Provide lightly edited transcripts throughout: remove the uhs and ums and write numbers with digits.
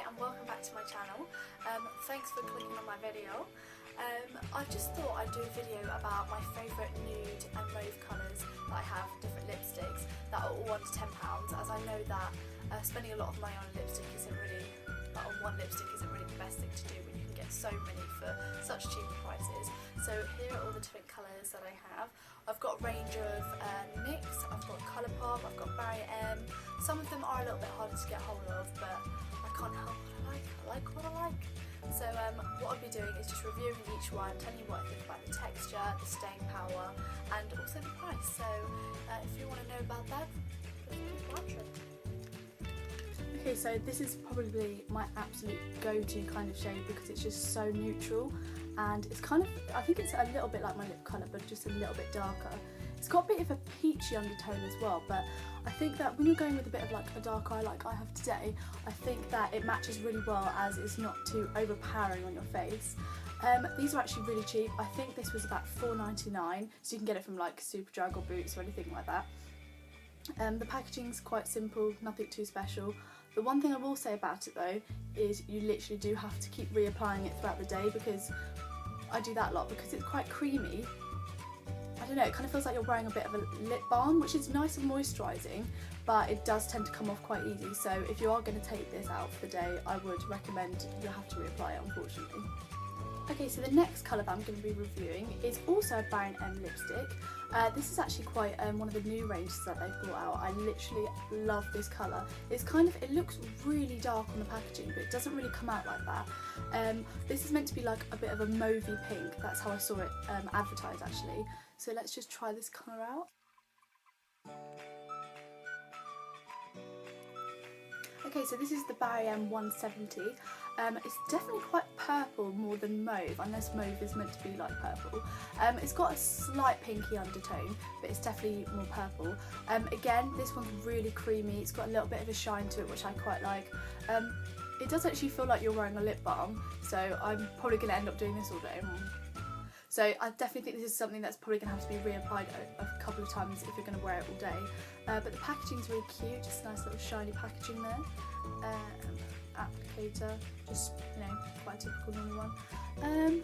and welcome back to my channel. Thanks for clicking on my video. I just thought I'd do a video about my favourite nude and mauve colours that I have, different lipsticks that are all under £10, as I know that spending a lot of money on a lipstick isn't really, on one lipstick isn't really the best thing to do when you can get so many for such cheap prices. So here are all the different colours that I have. I've got a range of NYX, I've got Colourpop, I've got Barrier M. Some of them are a little bit harder to get hold of, but I can't help what I like what I like. So what I'll be doing is just reviewing each one, telling you what I think about the texture, the staying power, and also the price. So if you want to know about that, keep watching. Okay, so this is probably my absolute go-to kind of shade because it's just so neutral, and it's kind of, I think it's a little bit like my lip colour but just a little bit darker. It's got a bit of a peachy undertone as well, but I think that when you're going with a bit of like a dark eye like I have today, I think that it matches really well as it's not too overpowering on your face. These are actually really cheap. I think this was about £4.99, so you can get it from like Superdrug or Boots or anything like that. The packaging's quite simple, nothing too special. The one thing I will say about it though is you literally do have to keep reapplying it throughout the day, because I do that a lot because it's quite creamy. I don't know, it kind of feels like you're wearing a bit of a lip balm, which is nice and moisturising, but it does tend to come off quite easy. So if you are going to take this out for the day, I would recommend you have to reapply it, unfortunately. Okay, so the next colour that I'm going to be reviewing is also a Barrier M lipstick. This is actually quite one of the new ranges that they've brought out. I literally love this colour. It's kind of, it looks really dark on the packaging, but it doesn't really come out like that. This is meant to be like a bit of a mauvey pink. That's how I saw it advertised actually. So let's just try this colour out. Okay, so this is the Barrier M 170. It's definitely quite purple more than mauve, unless mauve is meant to be like purple. It's got a slight pinky undertone, but it's definitely more purple. Again, this one's really creamy. It's got a little bit of a shine to it, which I quite like. It does actually feel like you're wearing a lip balm, so I'm probably going to end up doing this all day. So I definitely think this is something that's probably going to have to be reapplied a couple of times if you're going to wear it all day. But the packaging's really cute, just a nice little shiny packaging there. Applicator, just, you know, quite a typical normal one.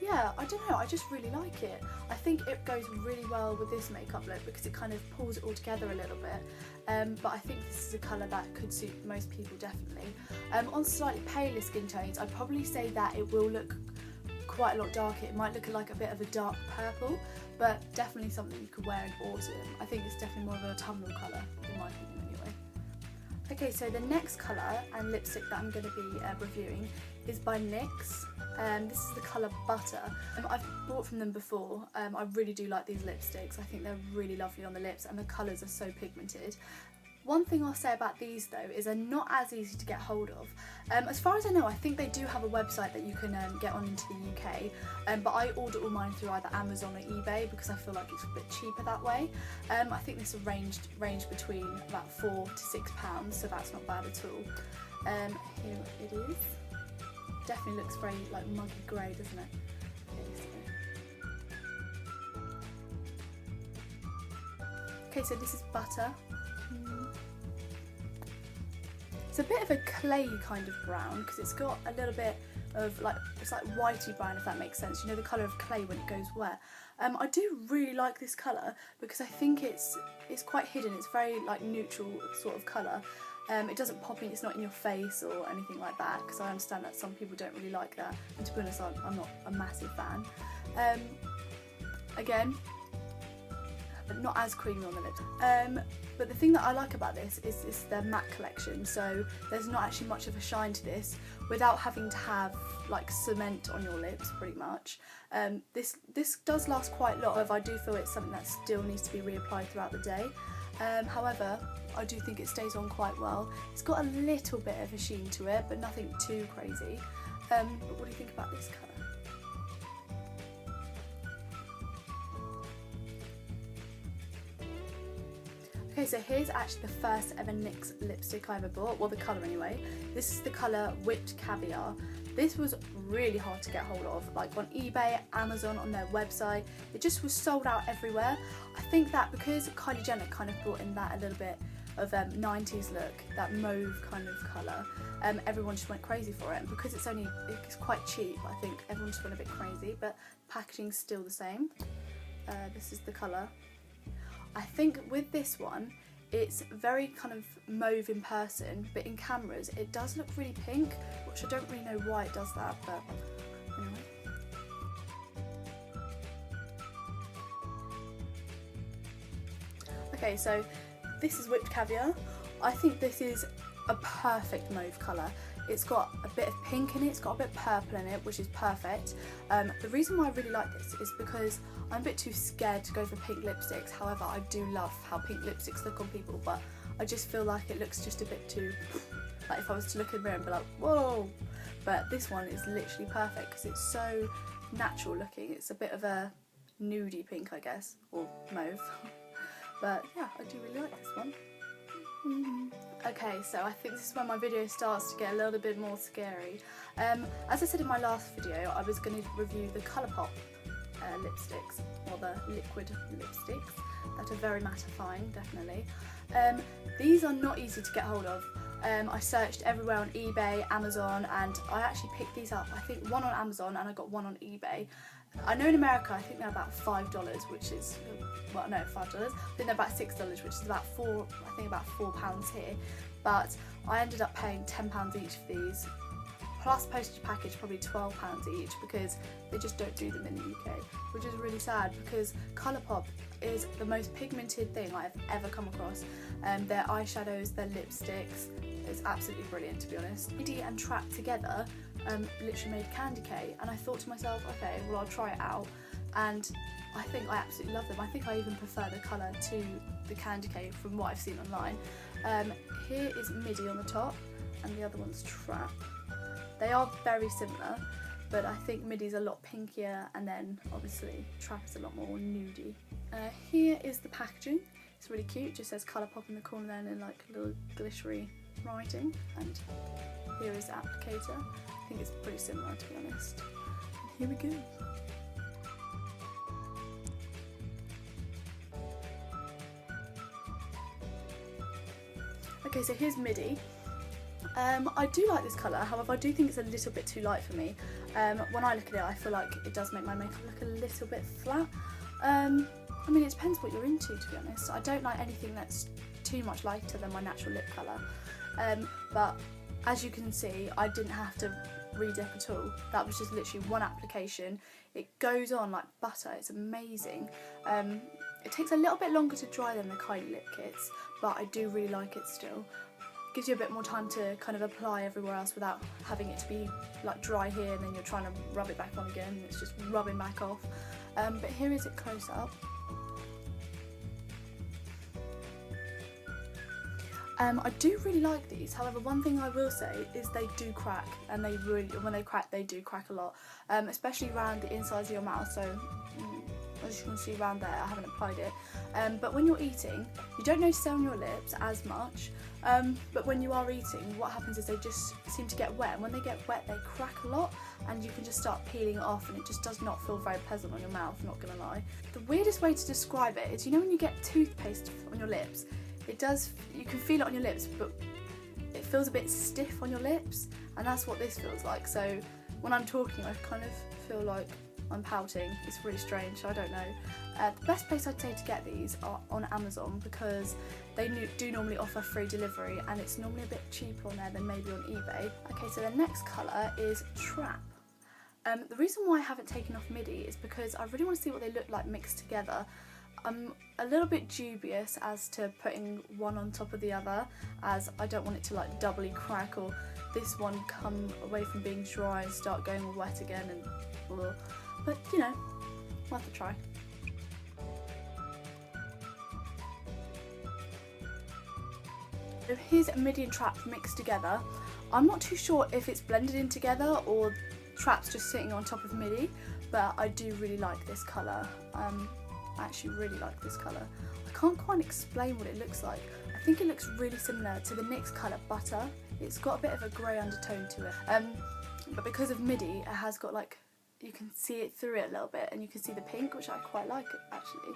Yeah, I don't know, I just really like it. I think it goes really well with this makeup look because it kind of pulls it all together a little bit. But I think this is a colour that could suit most people, definitely. On slightly paler skin tones, I'd probably say that it will look quite a lot darker. It might look like a bit of a dark purple, but definitely something you could wear in autumn. I think it's definitely more of a autumnal colour, in my opinion anyway. Okay, so the next colour and lipstick that I'm going to be reviewing is by NYX. This is the colour Butter. I've bought from them before. I really do like these lipsticks. I think they're really lovely on the lips and the colours are so pigmented. One thing I'll say about these though is they're not as easy to get hold of. As far as I know, I think they do have a website that you can get on into the UK, but I order all mine through either Amazon or eBay because I feel like it's a bit cheaper that way. I think this is ranged between about £4 to £6, so that's not bad at all. Here it is. Definitely looks very like muggy grey, doesn't it? Okay, so this is Butter. It's a bit of a clay kind of brown because it's got a little bit of like, it's like whitey brown, if that makes sense. You know, the colour of clay when it goes wet. I do really like this colour because I think it's quite hidden. It's very like neutral sort of colour. It doesn't pop in, it's not in your face or anything like that, because I understand that some people don't really like that, and to be honest I'm not a massive fan. Again, not as creamy on the lips. But the thing that I like about this is their matte collection, so there's not actually much of a shine to this without having to have like cement on your lips pretty much. This does last quite long, however I do feel it's something that still needs to be reapplied throughout the day. However, I do think it stays on quite well. It's got a little bit of a sheen to it, but nothing too crazy. But what do you think about this colour? Okay, so here's actually the first ever NYX lipstick I ever bought, well the colour anyway. This is the colour Whipped Caviar. This was really hard to get hold of, like on eBay, Amazon, on their website. It just was sold out everywhere. I think that because Kylie Jenner kind of brought in that a little bit of 90s look, that mauve kind of colour. Everyone just went crazy for it, and because it's quite cheap, I think everyone just went a bit crazy, but packaging's still the same. This is the colour. I think with this one, it's very kind of mauve in person, but in cameras it does look really pink, which I don't really know why it does that, but anyway. Okay, so this is whipped caviar. I think this is a perfect mauve colour. It's got a bit of pink in it, it's got a bit of purple in it, which is perfect. The reason why I really like this is because I'm a bit too scared to go for pink lipsticks. However, I do love how pink lipsticks look on people, but I just feel like it looks just a bit too, like if I was to look in the mirror and be like, whoa. But this one is literally perfect because it's so natural looking. It's a bit of a nudie pink, I guess, or mauve. But yeah, I do really like this one. Okay, so I think this is when my video starts to get a little bit more scary. As I said in my last video, I was going to review the Colourpop lipsticks, or the liquid lipsticks, that are very mattifying, definitely. These are not easy to get hold of. I searched everywhere on eBay, Amazon, and I actually picked these up. I think one on Amazon and I got one on eBay. I know in America I think they're about $5, which is, well no, $5. I think they're about $6, which is about £4 here. But I ended up paying £10 each for these, plus postage package probably £12 each, because they just don't do them in the UK, which is really sad because Colourpop is the most pigmented thing I've ever come across. Their eyeshadows, their lipsticks, it's absolutely brilliant, to be honest. Midi and Entrapped together literally made candy cane, and I thought to myself, okay, well I'll try it out, and I think I absolutely love them. I think I even prefer the colour to the candy cane from what I've seen online. Here is Midi on the top and the other one's Trap. They are very similar, but I think Midi's a lot pinkier, and then obviously Trap is a lot more nudie. Here is the packaging. It's really cute, it just says Colourpop in the corner then in like little glittery writing, and here is the applicator. I think it's pretty similar, to be honest. And here we go. Okay, so here's Midi. I do like this colour, however I do think it's a little bit too light for me. When I look at it, I feel like it does make my makeup look a little bit flat. I mean, it depends what you're into, to be honest. I don't like anything that's too much lighter than my natural lip colour. But as you can see, I didn't have to re-dip at all. That was just literally one application. It goes on like butter, it's amazing. It takes a little bit longer to dry than the Kylie lip kits, but I do really like it still. Gives you a bit more time to kind of apply everywhere else without having it to be like dry here and then you're trying to rub it back on again and it's just rubbing back off. But here is it close up. I do really like these, however one thing I will say is they do crack, and they really, when they crack, they do crack a lot, especially around the insides of your mouth, so as you can see around there, I haven't applied it, but when you're eating, you don't notice it on your lips as much, but when you are eating, what happens is they just seem to get wet, and when they get wet they crack a lot, and you can just start peeling it off, and it just does not feel very pleasant on your mouth, not gonna lie. The weirdest way to describe it is, you know when you get toothpaste on your lips, it does, you can feel it on your lips, but it feels a bit stiff on your lips, and that's what this feels like. So when I'm talking, I kind of feel like I'm pouting. It's really strange, I don't know. The best place I'd say to get these are on Amazon, because they do normally offer free delivery, and it's normally a bit cheaper on there than maybe on eBay. Okay, so the next colour is Trap. The reason why I haven't taken off Midi is because I really want to see what they look like mixed together. I'm a little bit dubious as to putting one on top of the other, as I don't want it to like doubly crack, or this one come away from being dry and start going all wet again, and but you know, worth a try. So here's Midi and Trap mixed together. I'm not too sure if it's blended in together or Trap's just sitting on top of Midi, but I do really like this colour. I actually really like this colour. I can't quite explain what it looks like. I think it looks really similar to the NYX colour Butter. It's got a bit of a grey undertone to it. But because of Midi, it has got like, you can see it through it a little bit, and you can see the pink, which I quite like actually.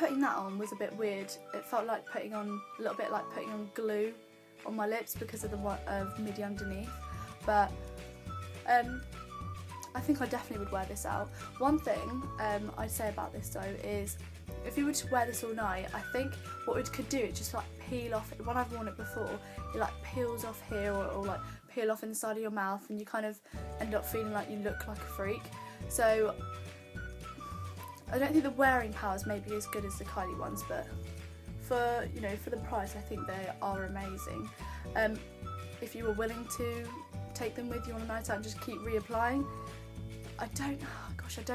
putting that on was a bit weird. It felt like putting on, a little bit like putting on glue on my lips because of the midi underneath. But I think I definitely would wear this out. One thing I'd say about this though is, if you were to wear this all night, I think what it could do is just like peel off. When I've worn it before, it like peels off here, or like peel off in the side of your mouth, and you kind of end up feeling like you look like a freak. So I don't think the wearing power is maybe as good as the Kylie ones, but for, you know, for the price, I think they are amazing. If you were willing to take them with you on a night out and just keep reapplying, I don't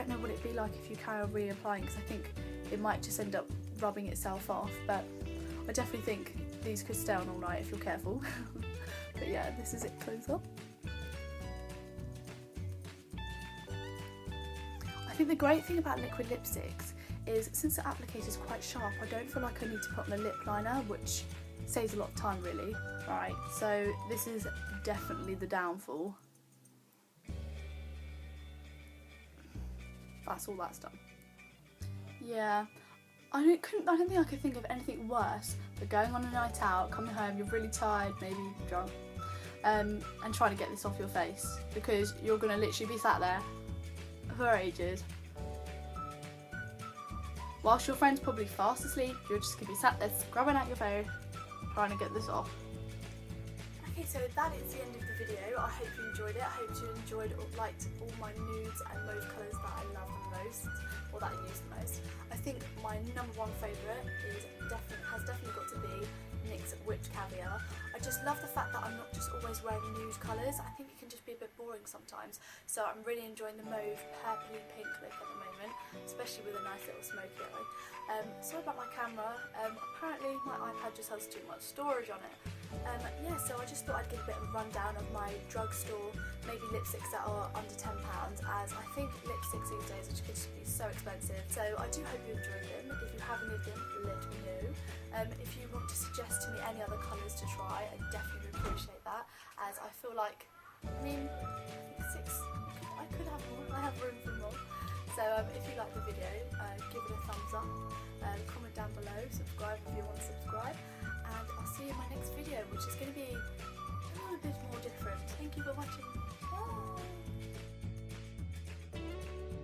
know what it'd be like if you carry on reapplying, because I think it might just end up rubbing itself off, but I definitely think these could stay on all night if you're careful. But yeah, this is it close up. I think the great thing about liquid lipsticks is, since the applicator is quite sharp, I don't feel like I need to put on a lip liner, which saves a lot of time really. Right, so this is definitely the downfall. That's all that's done. Yeah, I don't think I could think of anything worse than going on a night out, coming home, you're really tired, maybe drunk, and trying to get this off your face, because you're going to literally be sat there for ages. Whilst your friend's probably fast asleep, you're just going to be sat there scrubbing at your phone, trying to get this off. Okay, so that is the end of the video. I hope you enjoyed it. I hope you enjoyed or liked all my nudes and mauve colours that I love the most, or that I use the most. I think my number one favourite has definitely got to be NYX Whipped Caviar. I just love the fact that I'm not just always wearing nude colours. I think it can just be a bit boring sometimes. So I'm really enjoying the mauve purpley pink look at the moment, especially with a nice little smoky eye. Sorry about my camera. Apparently my iPad just has too much storage on it. Yeah, so I just thought I'd give a bit of a rundown of my drugstore, maybe lipsticks that are under £10, as I think lipsticks these days are just be so expensive. So I do hope you enjoyed them. If you have any of them, let me know. If you want to suggest to me any other colours to try, I definitely would appreciate that, as I feel like, I think 6, I could have more, I have room for more. So if you like the video, give it a thumbs up, comment down below, subscribe if you want to subscribe, and I'll see you in my next video, which is going to be a little bit more different. Thank you for watching. Bye!